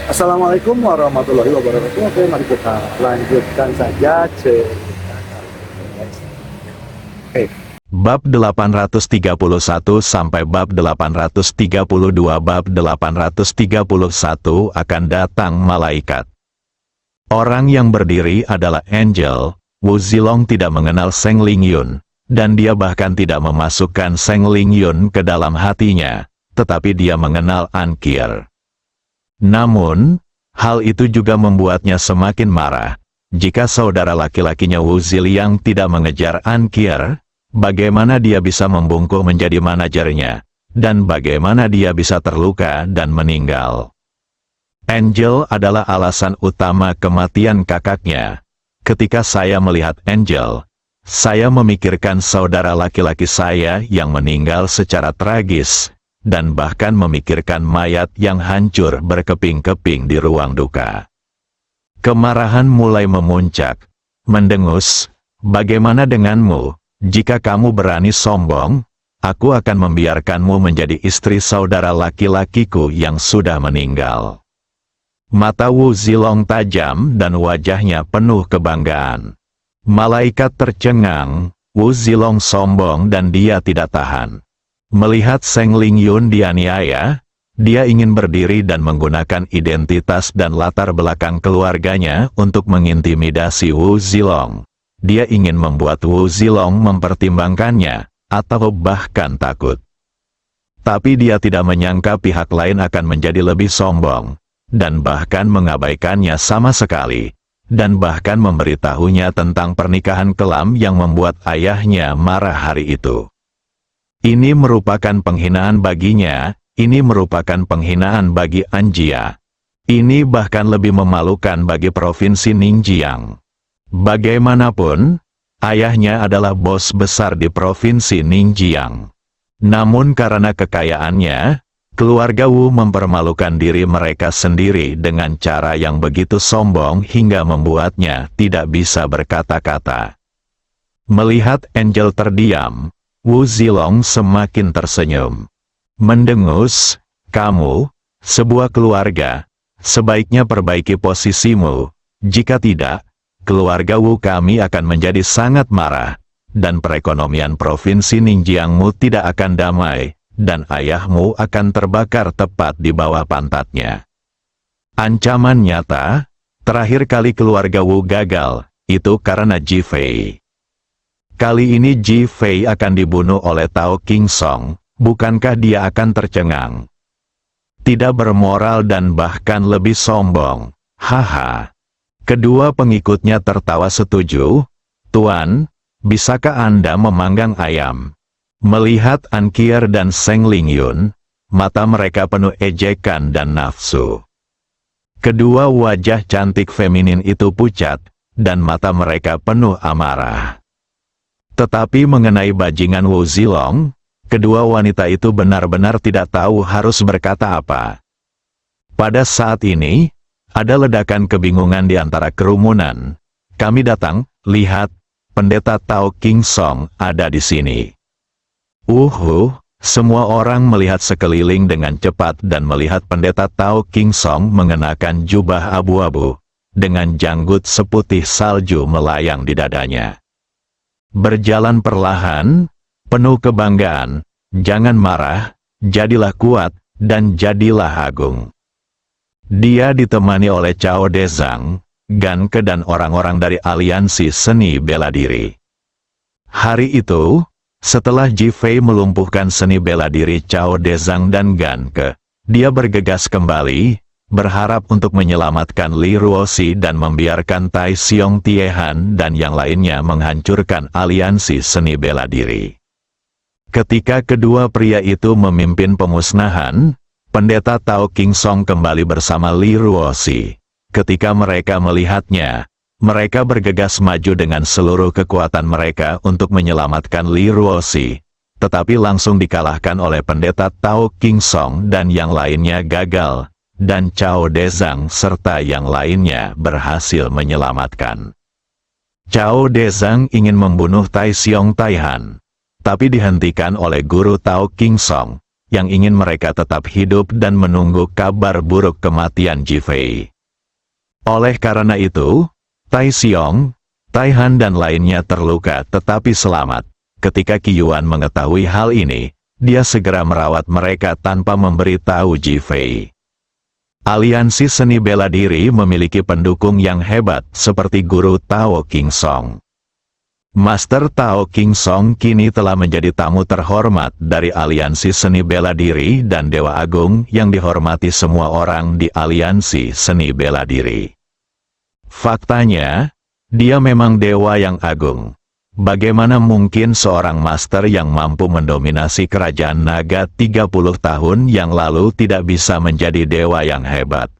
Assalamualaikum warahmatullahi wabarakatuh. Oke, mari kita lanjutkan saja Oke. Bab 831 sampai bab 832. Bab 831 akan datang malaikat. Orang yang berdiri adalah Angel. Wu Zilong tidak mengenal Seng Lingyun, dan dia bahkan tidak memasukkan Seng Lingyun ke dalam hatinya, tetapi dia mengenal Ankir. Namun, hal itu juga membuatnya semakin marah. Jika saudara laki-lakinya Wu Ziliang tidak mengejar Ankir, bagaimana dia bisa membungkuk menjadi manajernya, dan bagaimana dia bisa terluka dan meninggal. Angel adalah alasan utama kematian kakaknya. Ketika saya melihat Angel, saya memikirkan saudara laki-laki saya yang meninggal secara tragis, dan bahkan memikirkan mayat yang hancur berkeping-keping di ruang duka. Kemarahan mulai memuncak, mendengus, "Bagaimana denganmu? Jika kamu berani sombong, aku akan membiarkanmu menjadi istri saudara laki-lakiku yang sudah meninggal." Mata Wu Zilong tajam dan wajahnya penuh kebanggaan. Malaikat tercengang, Wu Zilong sombong dan dia tidak tahan. Melihat Seng Lingyun dianiaya, dia ingin berdiri dan menggunakan identitas dan latar belakang keluarganya untuk mengintimidasi Wu Zilong. Dia ingin membuat Wu Zilong mempertimbangkannya, atau bahkan takut. Tapi dia tidak menyangka pihak lain akan menjadi lebih sombong, dan bahkan mengabaikannya sama sekali, dan bahkan memberitahunya tentang pernikahan kelam yang membuat ayahnya marah hari itu. Ini merupakan penghinaan baginya, ini merupakan penghinaan bagi Anjia. Ini bahkan lebih memalukan bagi Provinsi Ningjiang. Bagaimanapun, ayahnya adalah bos besar di Provinsi Ningjiang. Namun karena kekayaannya, keluarga Wu mempermalukan diri mereka sendiri dengan cara yang begitu sombong hingga membuatnya tidak bisa berkata-kata. Melihat Angel terdiam, Wu Zilong semakin tersenyum. Mendengus, "Kamu, sebuah keluarga, sebaiknya perbaiki posisimu. Jika tidak, keluarga Wu kami akan menjadi sangat marah, dan perekonomian Provinsi Ningjiangmu tidak akan damai, dan ayahmu akan terbakar tepat di bawah pantatnya." Ancaman nyata, terakhir kali keluarga Wu gagal, itu karena Ji Fei. Kali ini Ji Fei akan dibunuh oleh Tao King Song, bukankah dia akan tercengang? Tidak bermoral dan bahkan lebih sombong, haha. Kedua pengikutnya tertawa setuju. "Tuan, bisakah Anda memanggang ayam?" Melihat Ankir dan Seng Lingyun, mata mereka penuh ejekan dan nafsu. Kedua wajah cantik feminin itu pucat, dan mata mereka penuh amarah. Tetapi mengenai bajingan Wu Zilong, kedua wanita itu benar-benar tidak tahu harus berkata apa. Pada saat ini, ada ledakan kebingungan di antara kerumunan. "Kami datang, lihat, Pendeta Tao King Song ada di sini." Semua orang melihat sekeliling dengan cepat dan melihat Pendeta Tao King Song mengenakan jubah abu-abu, dengan janggut seputih salju melayang di dadanya. Berjalan perlahan, penuh kebanggaan, "Jangan marah, jadilah kuat, dan jadilah agung." Dia ditemani oleh Cao Dezang, Gan Ke dan orang-orang dari aliansi seni bela diri. Hari itu, setelah Ji Fei melumpuhkan seni bela diri Cao Dezang dan Gan Ke, dia bergegas kembali, berharap untuk menyelamatkan Li Ruoxi dan membiarkan Tai Xiong Tiehan dan yang lainnya menghancurkan aliansi seni bela diri. Ketika kedua pria itu memimpin pemusnahan, Pendeta Tao King Song kembali bersama Li Ruoxi. Ketika mereka melihatnya, mereka bergegas maju dengan seluruh kekuatan mereka untuk menyelamatkan Li Ruoxi, tetapi langsung dikalahkan oleh Pendeta Tao King Song dan yang lainnya gagal, dan Cao Dezang serta yang lainnya berhasil menyelamatkan. Cao Dezang ingin membunuh Tai Xiong Taihan, tapi dihentikan oleh guru Tao King Song, yang ingin mereka tetap hidup dan menunggu kabar buruk kematian Jifei. Oleh karena itu, Tai Xiong, Tai Han dan lainnya terluka tetapi selamat. Ketika Qi Yuan mengetahui hal ini, dia segera merawat mereka tanpa memberitahu Jifei. Aliansi seni bela diri memiliki pendukung yang hebat seperti Guru Tao King Song. Master Tao King Song kini telah menjadi tamu terhormat dari aliansi seni bela diri dan Dewa Agung yang dihormati semua orang di aliansi seni bela diri. Faktanya, dia memang dewa yang agung. Bagaimana mungkin seorang master yang mampu mendominasi kerajaan naga 30 tahun yang lalu tidak bisa menjadi dewa yang hebat?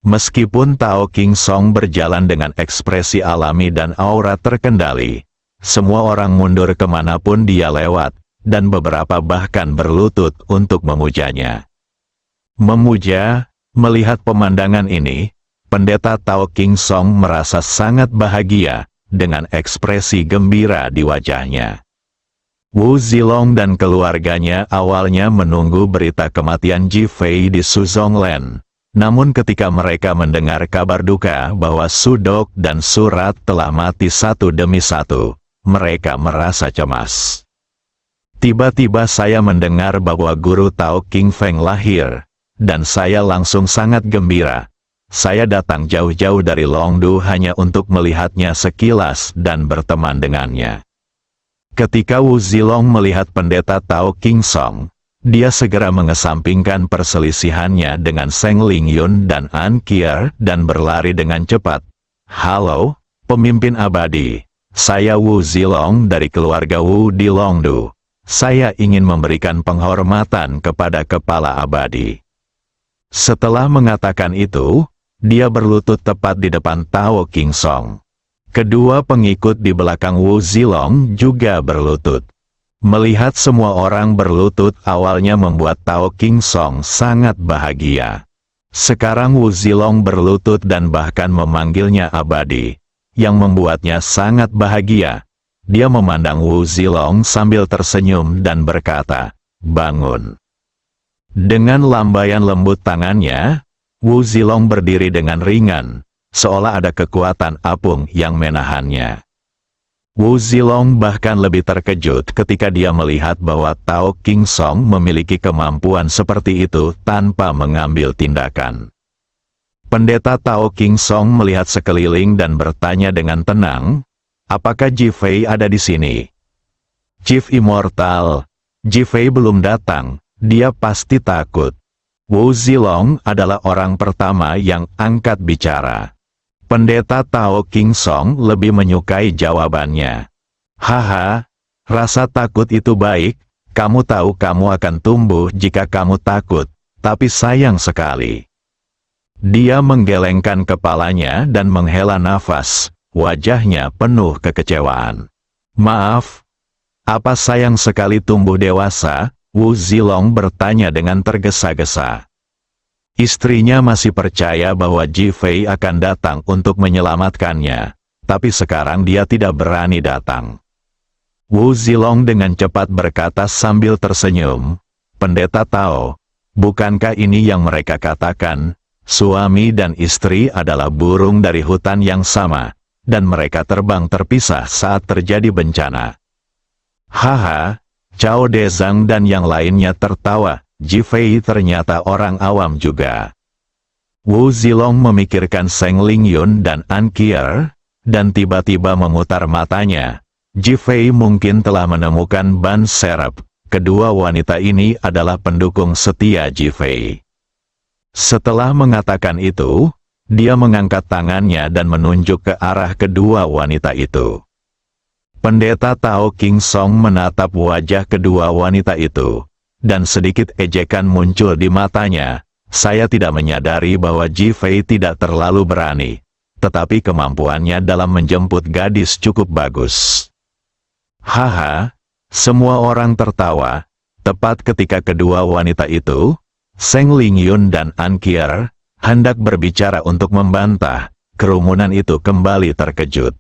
Meskipun Tao King Song berjalan dengan ekspresi alami dan aura terkendali, semua orang mundur kemanapun dia lewat, dan beberapa bahkan berlutut untuk memujanya. Melihat pemandangan ini, Pendeta Tao King Song merasa sangat bahagia, dengan ekspresi gembira di wajahnya. Wu Zilong dan keluarganya awalnya menunggu berita kematian Jifei di Suzongland. Namun ketika mereka mendengar kabar duka bahwa Sudok dan Surat telah mati satu demi satu, mereka merasa cemas. Tiba-tiba saya mendengar bahwa Guru Tao King Feng lahir, dan saya langsung sangat gembira. Saya datang jauh-jauh dari Longdu hanya untuk melihatnya sekilas dan berteman dengannya. Ketika Wu Zilong melihat Pendeta Tao King Song, dia segera mengesampingkan perselisihannya dengan Seng Lingyun dan An Kier dan berlari dengan cepat. "Halo, pemimpin abadi. Saya Wu Zilong dari keluarga Wu di Longdu. Saya ingin memberikan penghormatan kepada Kepala Abadi." Setelah mengatakan itu, dia berlutut tepat di depan Tao King Song. Kedua pengikut di belakang Wu Zilong juga berlutut. Melihat semua orang berlutut awalnya membuat Tao King Song sangat bahagia. Sekarang Wu Zilong berlutut dan bahkan memanggilnya abadi, yang membuatnya sangat bahagia. Dia memandang Wu Zilong sambil tersenyum dan berkata, "Bangun." Dengan lambaian lembut tangannya, Wu Zilong berdiri dengan ringan, seolah ada kekuatan apung yang menahannya. Wu Zilong bahkan lebih terkejut ketika dia melihat bahwa Tao King Song memiliki kemampuan seperti itu tanpa mengambil tindakan. Pendeta Tao King Song melihat sekeliling dan bertanya dengan tenang, "Apakah Jifei ada di sini?" "Chief Immortal, Jifei belum datang, dia pasti takut." Wu Zilong adalah orang pertama yang angkat bicara. Pendeta Tao King Song lebih menyukai jawabannya. "Haha, rasa takut itu baik, kamu tahu kamu akan tumbuh jika kamu takut, tapi sayang sekali." Dia menggelengkan kepalanya dan menghela nafas, wajahnya penuh kekecewaan. "Maaf, apa sayang sekali tumbuh dewasa?" Wu Zilong bertanya dengan tergesa-gesa. Istrinya masih percaya bahwa Jifei akan datang untuk menyelamatkannya, tapi sekarang dia tidak berani datang. Wu Zilong dengan cepat berkata sambil tersenyum, "Pendeta Tao, bukankah ini yang mereka katakan, suami dan istri adalah burung dari hutan yang sama, dan mereka terbang terpisah saat terjadi bencana?" "Haha." Cao Dezang dan yang lainnya tertawa, Jifei ternyata orang awam juga. Wu Zilong memikirkan Seng Lingyun dan An Kier, dan tiba-tiba memutar matanya. Jifei mungkin telah menemukan ban serep. Kedua wanita ini adalah pendukung setia Jifei. Setelah mengatakan itu, dia mengangkat tangannya dan menunjuk ke arah kedua wanita itu. Pendeta Tao King Song menatap wajah kedua wanita itu, dan sedikit ejekan muncul di matanya. "Saya tidak menyadari bahwa Jifei tidak terlalu berani, tetapi kemampuannya dalam menjemput gadis cukup bagus." Haha, semua orang tertawa, tepat ketika kedua wanita itu, Seng Lingyun dan An Kier, hendak berbicara untuk membantah, kerumunan itu kembali terkejut.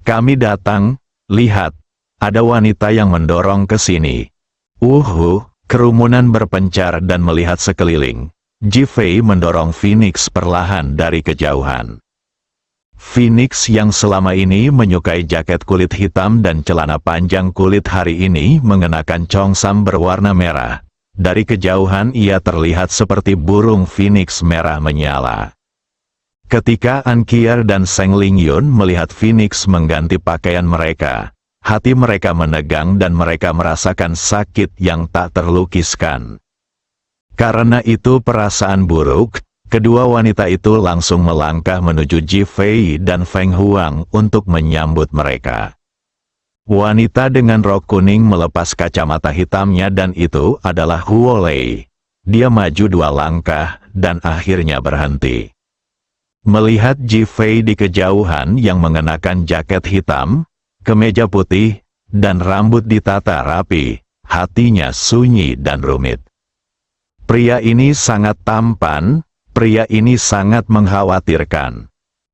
"Kami datang. Lihat, ada wanita yang mendorong ke sini." Kerumunan berpencar dan melihat sekeliling. Ji Fei mendorong Phoenix perlahan dari kejauhan. Phoenix yang selama ini menyukai jaket kulit hitam dan celana panjang kulit hari ini mengenakan congsam berwarna merah. Dari kejauhan ia terlihat seperti burung Phoenix merah menyala. Ketika Anqier dan Seng Lingyun melihat Phoenix mengganti pakaian mereka, hati mereka menegang dan mereka merasakan sakit yang tak terlukiskan. Karena itu perasaan buruk, kedua wanita itu langsung melangkah menuju Ji Fei dan Feng Huang untuk menyambut mereka. Wanita dengan rok kuning melepas kacamata hitamnya dan itu adalah Huo Lei. Dia maju 2 langkah dan akhirnya berhenti. Melihat Ji Fei di kejauhan yang mengenakan jaket hitam, kemeja putih, dan rambut ditata rapi, hatinya sunyi dan rumit. Pria ini sangat tampan. Pria ini sangat mengkhawatirkan.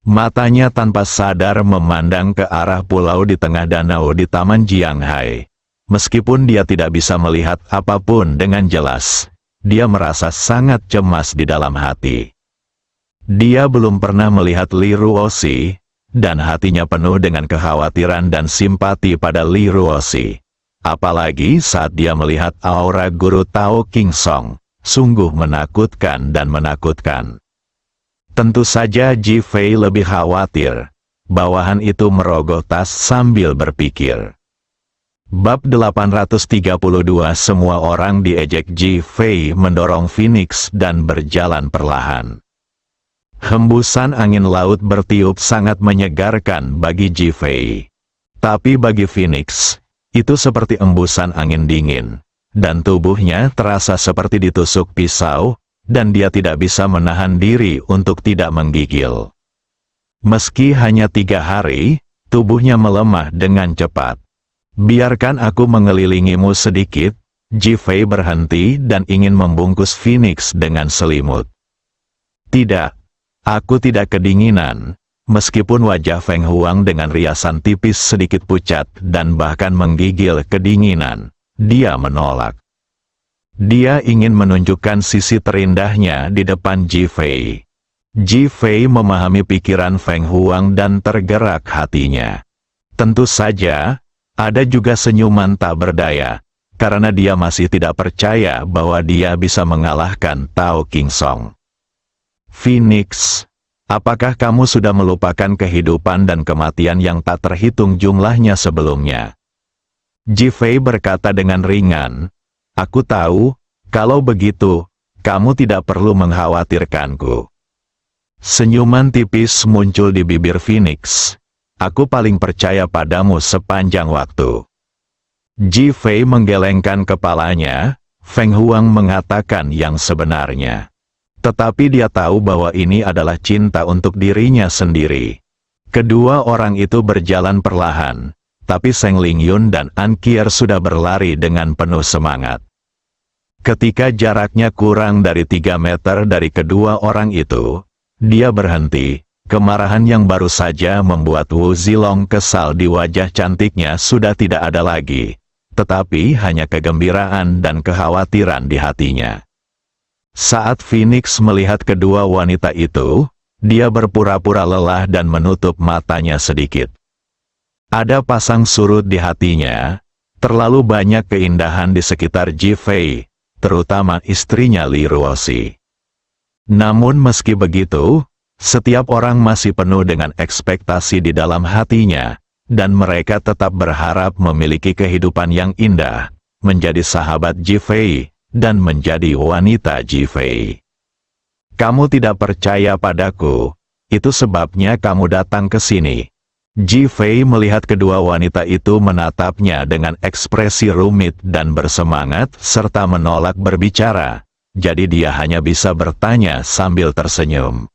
Matanya tanpa sadar memandang ke arah pulau di tengah danau di Taman Jianghai. Meskipun dia tidak bisa melihat apapun dengan jelas, dia merasa sangat cemas di dalam hati. Dia belum pernah melihat Li Ruoxi, dan hatinya penuh dengan kekhawatiran dan simpati pada Li Ruoxi. Apalagi saat dia melihat aura guru Tao King Song. Sungguh menakutkan dan menakutkan. Tentu saja Ji Fei lebih khawatir. Bawahan itu merogoh tas sambil berpikir. Bab 832 semua orang diejek. Ji Fei mendorong Phoenix dan berjalan perlahan. Hembusan angin laut bertiup sangat menyegarkan bagi Ji Fei. Tapi bagi Phoenix, itu seperti embusan angin dingin. Dan tubuhnya terasa seperti ditusuk pisau, dan dia tidak bisa menahan diri untuk tidak menggigil. Meski hanya 3 hari, tubuhnya melemah dengan cepat. Biarkan aku mengelilingimu sedikit. Ji Fei berhenti dan ingin membungkus Phoenix dengan selimut. Tidak, aku tidak kedinginan. Meskipun wajah Feng Huang dengan riasan tipis sedikit pucat dan bahkan menggigil kedinginan. Dia menolak. Dia ingin menunjukkan sisi terindahnya di depan Ji Fei. Ji Fei memahami pikiran Feng Huang dan tergerak hatinya. Tentu saja, ada juga senyuman tak berdaya, karena dia masih tidak percaya bahwa dia bisa mengalahkan Tao King Song. Phoenix, apakah kamu sudah melupakan kehidupan dan kematian yang tak terhitung jumlahnya sebelumnya? Ji Fei berkata dengan ringan, aku tahu, kalau begitu, kamu tidak perlu mengkhawatirkanku. Senyuman tipis muncul di bibir Phoenix. Aku paling percaya padamu sepanjang waktu. Ji Fei menggelengkan kepalanya. Feng Huang mengatakan yang sebenarnya. Tetapi dia tahu bahwa ini adalah cinta untuk dirinya sendiri. Kedua orang itu berjalan perlahan. Tapi Seng Lingyun dan Anqier sudah berlari dengan penuh semangat. Ketika jaraknya kurang dari 3 meter dari kedua orang itu, dia berhenti. Kemarahan yang baru saja membuat Wu Zilong kesal di wajah cantiknya sudah tidak ada lagi, tetapi hanya kegembiraan dan kekhawatiran di hatinya. Saat Phoenix melihat kedua wanita itu, dia berpura-pura lelah dan menutup matanya sedikit. Ada pasang surut di hatinya, terlalu banyak keindahan di sekitar Ji Fei, terutama istrinya Li Ruoxi. Namun meski begitu, setiap orang masih penuh dengan ekspektasi di dalam hatinya, dan mereka tetap berharap memiliki kehidupan yang indah, menjadi sahabat Ji Fei, dan menjadi wanita Ji Fei. Kamu tidak percaya padaku, itu sebabnya kamu datang ke sini. Ji Fei melihat kedua wanita itu menatapnya dengan ekspresi rumit dan bersemangat serta menolak berbicara, jadi dia hanya bisa bertanya sambil tersenyum.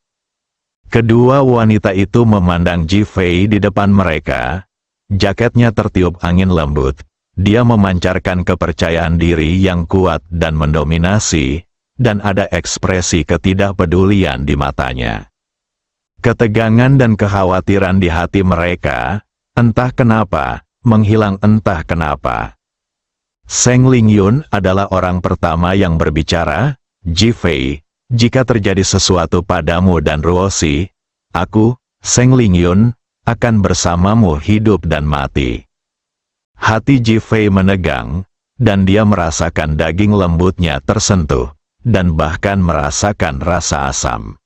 Kedua wanita itu memandang Ji Fei di depan mereka. Jaketnya tertiup angin lembut, dia memancarkan kepercayaan diri yang kuat dan mendominasi, dan ada ekspresi ketidakpedulian di matanya. Ketegangan dan kekhawatiran di hati mereka, entah kenapa, menghilang entah kenapa. Seng Lingyun adalah orang pertama yang berbicara, Ji Fei, jika terjadi sesuatu padamu dan Ruosi, aku, Seng Lingyun, akan bersamamu hidup dan mati. Hati Ji Fei menegang, dan dia merasakan daging lembutnya tersentuh, dan bahkan merasakan rasa asam.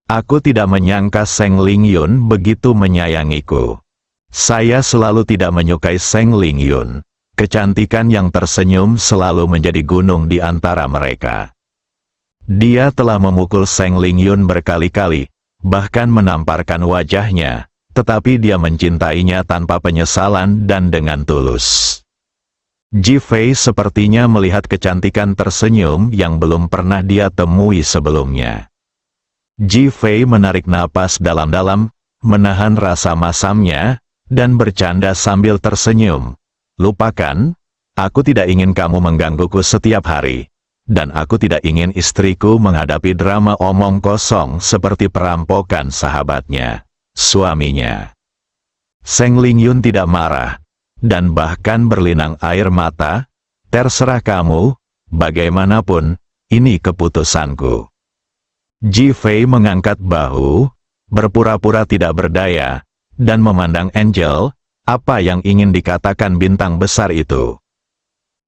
Aku tidak menyangka Seng Lingyun begitu menyayangiku. Saya selalu tidak menyukai Seng Lingyun. Kecantikan yang tersenyum selalu menjadi gunung di antara mereka. Dia telah memukul Seng Lingyun berkali-kali, bahkan menamparkan wajahnya, tetapi dia mencintainya tanpa penyesalan dan dengan tulus. Ji Fei sepertinya melihat kecantikan tersenyum yang belum pernah dia temui sebelumnya. Ji Fei menarik napas dalam-dalam, menahan rasa masamnya, dan bercanda sambil tersenyum. Lupakan, aku tidak ingin kamu menggangguku setiap hari, dan aku tidak ingin istriku menghadapi drama omong kosong seperti perampokan sahabatnya, suaminya. Seng Lingyun tidak marah, dan bahkan berlinang air mata. Terserah kamu, bagaimanapun, ini keputusanku. Ji Fei mengangkat bahu, berpura-pura tidak berdaya, dan memandang Angel. Apa yang ingin dikatakan bintang besar itu?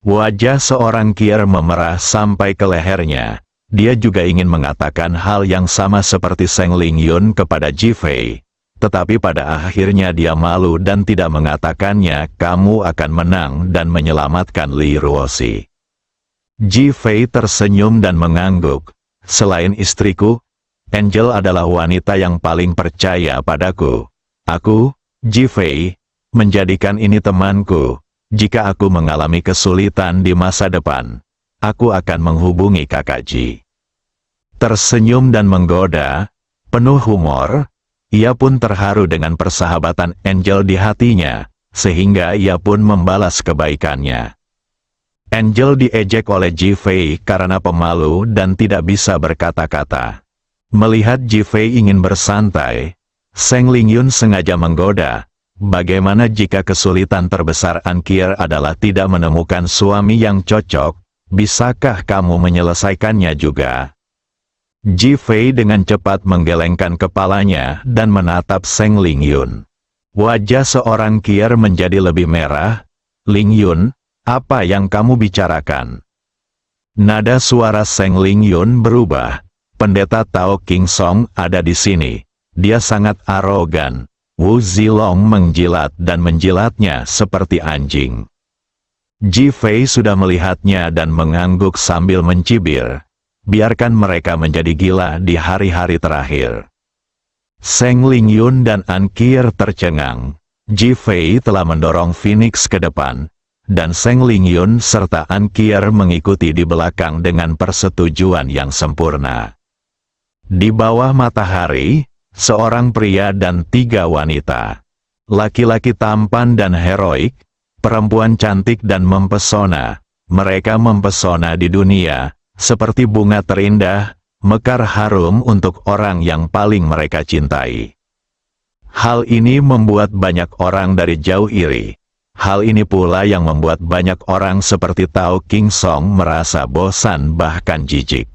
Wajah seorang kier memerah sampai ke lehernya. Dia juga ingin mengatakan hal yang sama seperti Seng Lingyun kepada Ji Fei. Tetapi pada akhirnya dia malu dan tidak mengatakannya. Kamu akan menang dan menyelamatkan Li Ruosi. Ji Fei tersenyum dan mengangguk. Selain istriku, Angel adalah wanita yang paling percaya padaku. Aku, Ji Fei, menjadikan ini temanku. Jika aku mengalami kesulitan di masa depan, aku akan menghubungi kakak Ji. Tersenyum dan menggoda, penuh humor, ia pun terharu dengan persahabatan Angel di hatinya, sehingga ia pun membalas kebaikannya. Angel diejek oleh Ji Fei karena pemalu dan tidak bisa berkata-kata. Melihat Ji Fei ingin bersantai, Seng Lingyun sengaja menggoda. Bagaimana jika kesulitan terbesar Ankier adalah tidak menemukan suami yang cocok? Bisakah kamu menyelesaikannya juga? Ji Fei dengan cepat menggelengkan kepalanya dan menatap Seng Lingyun. Wajah seorang kier menjadi lebih merah. Lingyun, apa yang kamu bicarakan? Nada suara Seng Lingyun berubah. Pendeta Tao King Song ada di sini. Dia sangat arogan. Wu Zilong menjilat dan menjilatnya seperti anjing. Ji Fei sudah melihatnya dan mengangguk sambil mencibir. Biarkan mereka menjadi gila di hari-hari terakhir. Seng Lingyun dan Ankier tercengang. Ji Fei telah mendorong Phoenix ke depan, dan Seng Lingyun serta Ankier mengikuti di belakang dengan persetujuan yang sempurna. Di bawah matahari, seorang pria dan 3 wanita. Laki-laki tampan dan heroik, perempuan cantik dan mempesona. Mereka mempesona di dunia, seperti bunga terindah, mekar harum untuk orang yang paling mereka cintai. Hal ini membuat banyak orang dari jauh iri. Hal ini pula yang membuat banyak orang seperti Tao King Song merasa bosan bahkan jijik.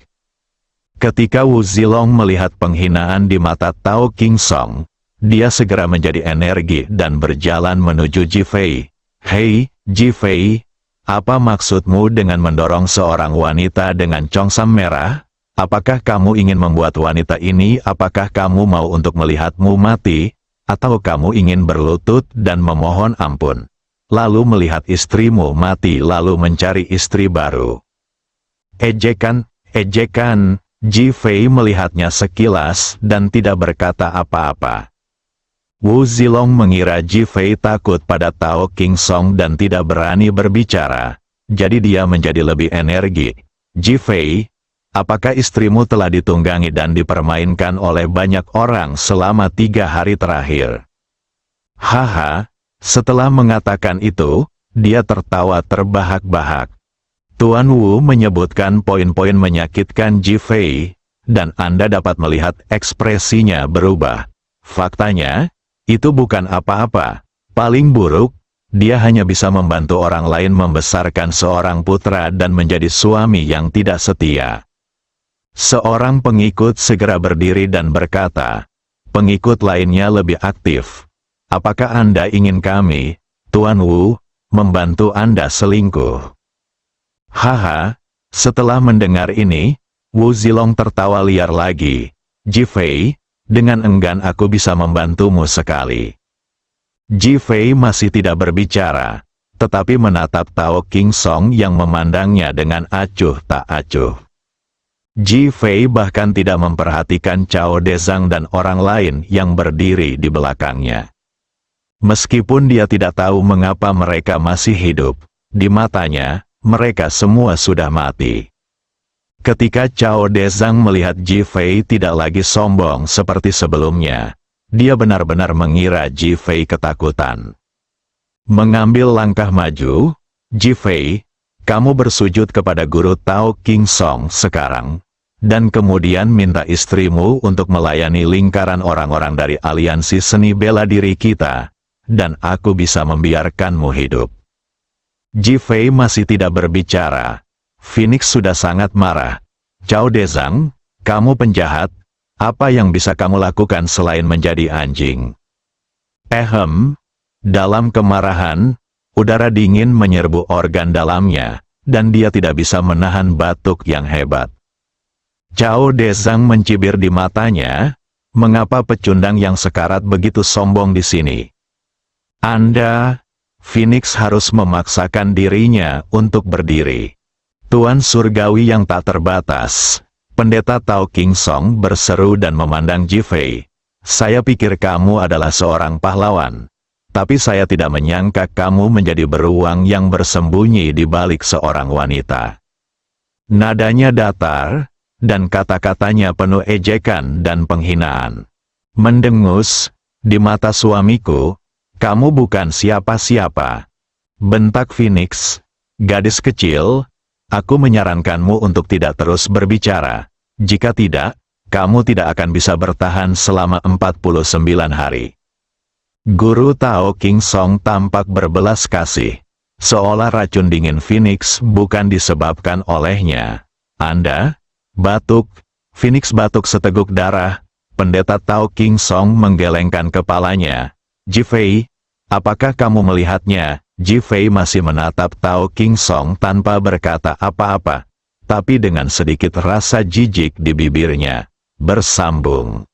Ketika Wu Zilong melihat penghinaan di mata Tao King Song, dia segera menjadi energi dan berjalan menuju Ji Fei. Hei, Ji Fei, apa maksudmu dengan mendorong seorang wanita dengan congsam merah? Apakah kamu ingin membuat wanita ini? Apakah kamu mau untuk melihatmu mati? Atau kamu ingin berlutut dan memohon ampun? Lalu melihat istrimu mati lalu mencari istri baru. Ejekan, ejekan. Ji Fei melihatnya sekilas dan tidak berkata apa-apa. Wu Zilong mengira Ji Fei takut pada Tao King Song dan tidak berani berbicara, jadi dia menjadi lebih energi. Ji Fei, apakah istrimu telah ditunggangi dan dipermainkan oleh banyak orang selama 3 hari terakhir? Haha, setelah mengatakan itu, dia tertawa terbahak-bahak. Tuan Wu menyebutkan poin-poin menyakitkan Ji Fei, dan Anda dapat melihat ekspresinya berubah. Faktanya, itu bukan apa-apa. Paling buruk, dia hanya bisa membantu orang lain membesarkan seorang putra dan menjadi suami yang tidak setia. Seorang pengikut segera berdiri dan berkata, pengikut lainnya lebih aktif. Apakah Anda ingin kami, Tuan Wu, membantu Anda selingkuh? Haha, setelah mendengar ini, Wu Zilong tertawa liar lagi. Ji Fei, dengan enggan aku bisa membantumu sekali. Ji Fei masih tidak berbicara, tetapi menatap Tao King Song yang memandangnya dengan acuh tak acuh. Ji Fei bahkan tidak memperhatikan Cao Dezang dan orang lain yang berdiri di belakangnya. Meskipun dia tidak tahu mengapa mereka masih hidup, di matanya, mereka semua sudah mati. Ketika Cao Dezang melihat Ji Fei tidak lagi sombong seperti sebelumnya, dia benar-benar mengira Ji Fei ketakutan. Mengambil langkah maju, Ji Fei, kamu bersujud kepada guru Tao King Song sekarang, dan kemudian minta istrimu untuk melayani lingkaran orang-orang dari aliansi seni bela diri kita, dan aku bisa membiarkanmu hidup. Ji Fei masih tidak berbicara. Phoenix sudah sangat marah. Cao Dezang, kamu penjahat. Apa yang bisa kamu lakukan selain menjadi anjing? Dalam kemarahan, udara dingin menyerbu organ dalamnya, dan dia tidak bisa menahan batuk yang hebat. Cao Dezang mencibir di matanya, mengapa pecundang yang sekarat begitu sombong di sini? Anda, Phoenix harus memaksakan dirinya untuk berdiri. Tuan Surgawi yang tak terbatas. Pendeta Tao King Song berseru dan memandang Ji Fei. Saya pikir kamu adalah seorang pahlawan. Tapi saya tidak menyangka kamu menjadi beruang yang bersembunyi di balik seorang wanita. Nadanya datar, dan kata-katanya penuh ejekan dan penghinaan. Mendengus, di mata suamiku, kamu bukan siapa-siapa. Bentak Phoenix, gadis kecil, aku menyarankanmu untuk tidak terus berbicara. Jika tidak, kamu tidak akan bisa bertahan selama 49 hari. Guru Tao King Song tampak berbelas kasih. Seolah racun dingin Phoenix bukan disebabkan olehnya. Anda? Batuk. Phoenix batuk seteguk darah. Pendeta Tao King Song menggelengkan kepalanya. Ji Fei, apakah kamu melihatnya? Ji Fei masih menatap Tao King Song tanpa berkata apa-apa, tapi dengan sedikit rasa jijik di bibirnya. Bersambung.